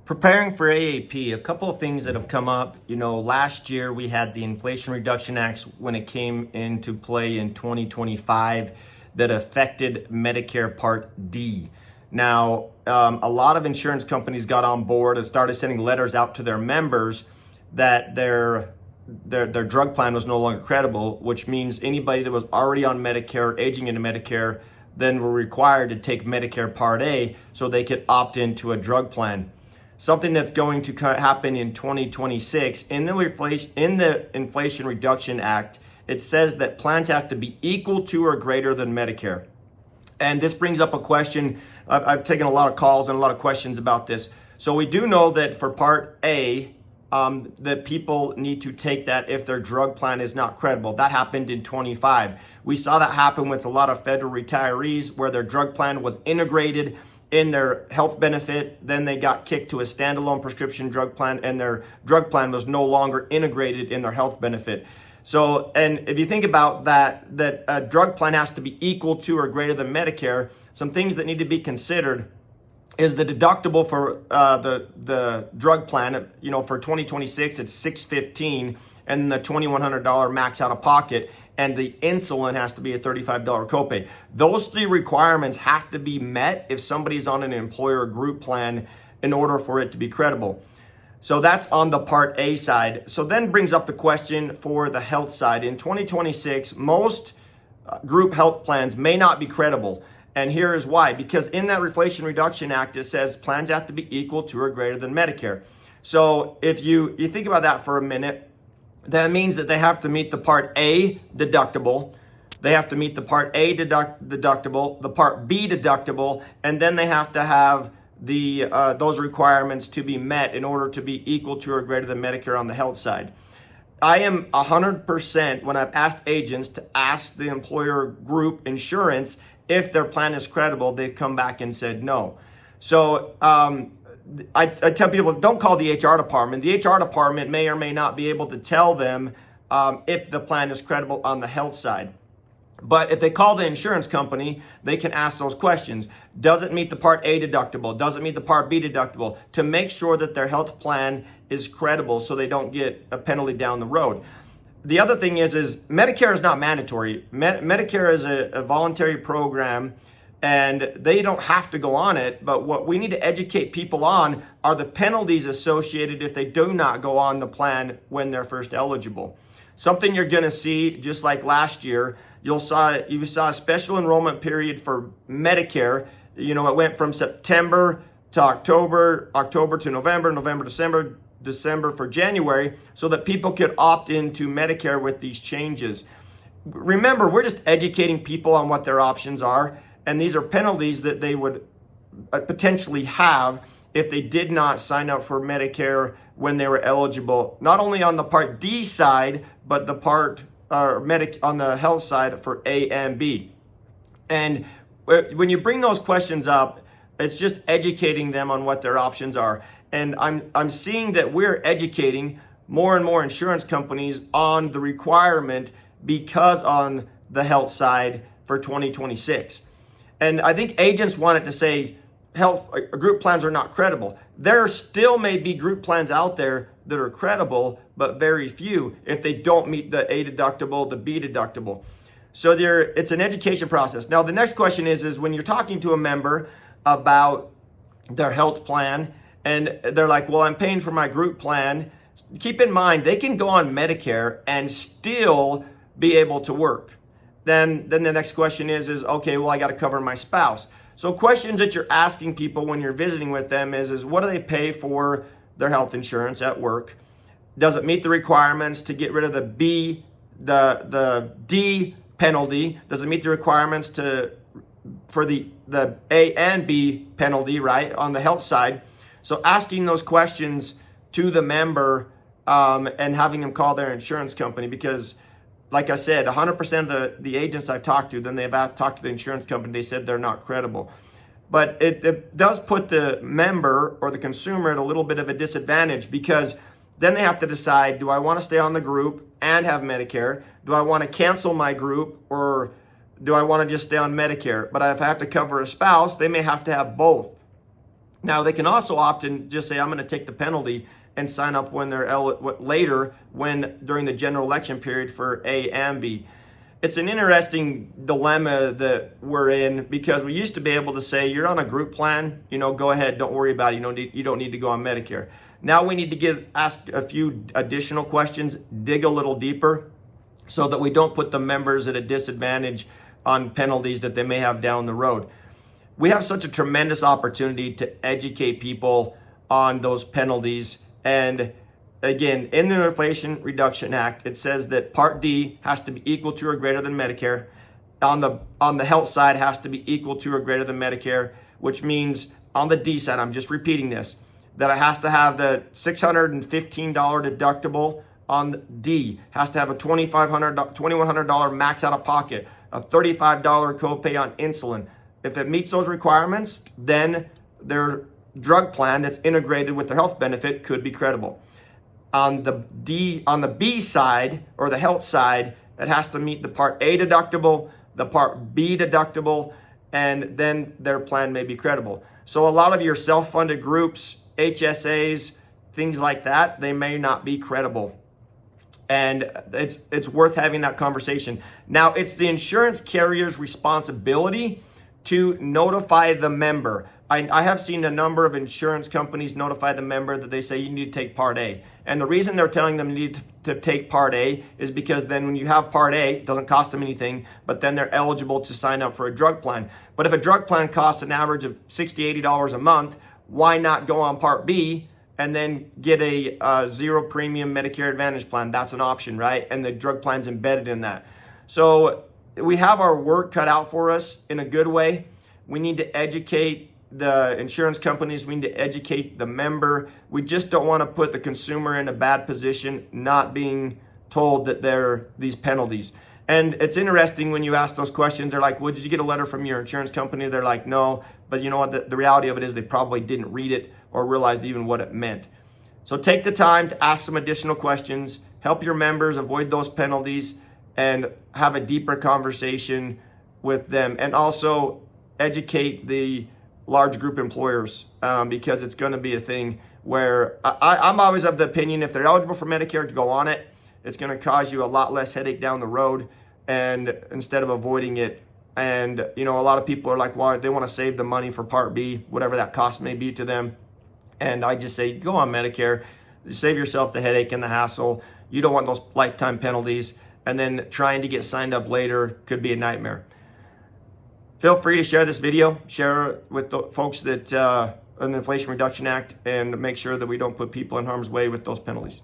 Preparing for AAP, a couple of things that have come up. Last year we had the Inflation Reduction Act when it came into play in 2025 that affected Medicare Part D. Now, a lot of insurance companies got on board and started sending letters out to their members that their drug plan was no longer credible, which means anybody that was already on Medicare, aging into Medicare, then were required to take Medicare Part A so they could opt into a drug plan. Something that's going to happen in 2026 in the Inflation Reduction Act, it says that plans have to be equal to or greater than Medicare. And this brings up a question. I've taken a lot of calls and a lot of questions about this. So we do know that for Part A, that people need to take that if their drug plan is not credible. That happened in 25. We saw that happen with a lot of federal retirees where their drug plan was integrated in their health benefit, then they got kicked to a standalone prescription drug plan, and their drug plan was no longer integrated in their health benefit. So, and if you think about that a drug plan has to be equal to or greater than Medicare, some things that need to be considered is the deductible for the drug plan. For 2026, it's $615, and the $2,100 max out of pocket, and the insulin has to be a $35 copay. Those three requirements have to be met if somebody's on an employer group plan in order for it to be credible. So that's on the Part A side. So then brings up the question for the health side. In 2026, most group health plans may not be credible. And here is why. Because in that Inflation Reduction Act, it says plans have to be equal to or greater than Medicare. So if you think about that for a minute, that means that they have to meet the Part A deductible. They have to meet the Part A deductible, the Part B deductible, and then they have to have those requirements to be met in order to be equal to or greater than Medicare on the health side. I am 100% when I've asked agents to ask the employer group insurance if their plan is credible, they've come back and said no. So I tell people, don't call the HR department. The HR department may or may not be able to tell them if the plan is credible on the health side. But if they call the insurance company, they can ask those questions. Does it meet the Part A deductible? Does it meet the Part B deductible? To make sure that their health plan is credible so they don't get a penalty down the road. The other thing is Medicare is not mandatory. Medicare is a voluntary program, and they don't have to go on it. But what we need to educate people on are the penalties associated if they do not go on the plan when they're first eligible. Something you're going to see, just like last year, you saw a special enrollment period for Medicare. It went from September to October, October to November, November, December, December for January, so that people could opt into Medicare with these changes. Remember, we're just educating people on what their options are, and these are penalties that they would potentially have if they did not sign up for Medicare when they were eligible, not only on the Part D side, but the on the health side for A and B. And when you bring those questions up, it's just educating them on what their options are. And I'm seeing that we're educating more and more insurance companies on the requirement because on the health side for 2026. And I think agents wanted to say health group plans are not credible. There still may be group plans out there that are credible, but very few if they don't meet the A deductible, the B deductible. So it's an education process. Now, the next question is when you're talking to a member about their health plan and they're like, well, I'm paying for my group plan. Keep in mind, they can go on Medicare and still be able to work. Then the next question is okay, well, I got to cover my spouse. So questions that you're asking people when you're visiting with them is what do they pay for their health insurance at work? Does it meet the requirements to get rid of the D penalty? Does it meet the requirements for the A and B penalty, right, on the health side? So asking those questions to the member and having them call their insurance company, because like I said, 100% of the agents I've talked to, then they've talked to the insurance company, they said they're not credible. But it does put the member or the consumer at a little bit of a disadvantage, because then they have to decide, do I want to stay on the group and have Medicare? Do I want to cancel my group, or do I want to just stay on Medicare? But if I have to cover a spouse, they may have to have both. Now, they can also opt in, just say, I'm going to take the penalty and sign up when they're later, when during the general election period for A and B. It's an interesting dilemma that we're in, because we used to be able to say, you're on a group plan, go ahead, don't worry about it. You don't need to go on Medicare. Now we need to ask a few additional questions, dig a little deeper, so that we don't put the members at a disadvantage on penalties that they may have down the road. We have such a tremendous opportunity to educate people on those penalties. And again, in the Inflation Reduction Act, it says that Part D has to be equal to or greater than Medicare. On the health side, has to be equal to or greater than Medicare, which means on the D side, I'm just repeating this, that it has to have the $615 deductible on D, has to have a $2,100 max out of pocket, a $35 copay on insulin. If it meets those requirements, then their drug plan that's integrated with their health benefit could be credible. On the B side, or the health side, it has to meet the Part A deductible, the Part B deductible, and then their plan may be credible. So a lot of your self-funded groups, HSAs, things like that, they may not be credible. And it's worth having that conversation. Now, it's the insurance carrier's responsibility to notify the member. I have seen a number of insurance companies notify the member that they say you need to take Part A. And the reason they're telling them you need to take Part A is because then when you have Part A, it doesn't cost them anything, but then they're eligible to sign up for a drug plan. But if a drug plan costs an average of $60, $80 a month, why not go on Part B and then get a zero premium Medicare Advantage plan? That's an option, right? And the drug plan's embedded in that. So we have our work cut out for us in a good way. We need to educate the insurance companies. We need to educate the member. We just don't want to put the consumer in a bad position, not being told that there are these penalties. And it's interesting when you ask those questions, they're like, well, did you get a letter from your insurance company? They're like, no. But you know what? The reality of it is they probably didn't read it or realized even what it meant. So take the time to ask some additional questions, help your members avoid those penalties, and have a deeper conversation with them. And also educate the large group employers, because it's going to be a thing where I'm always of the opinion, if they're eligible for Medicare, to go on it. It's going to cause you a lot less headache down the road, and instead of avoiding it. And a lot of people are like, well, they want to save the money for Part B, whatever that cost may be to them. And I just say, go on Medicare, save yourself the headache and the hassle. You don't want those lifetime penalties, and then trying to get signed up later could be a nightmare. Feel free to share this video, share it with the folks that on the Inflation Reduction Act, and make sure that we don't put people in harm's way with those penalties.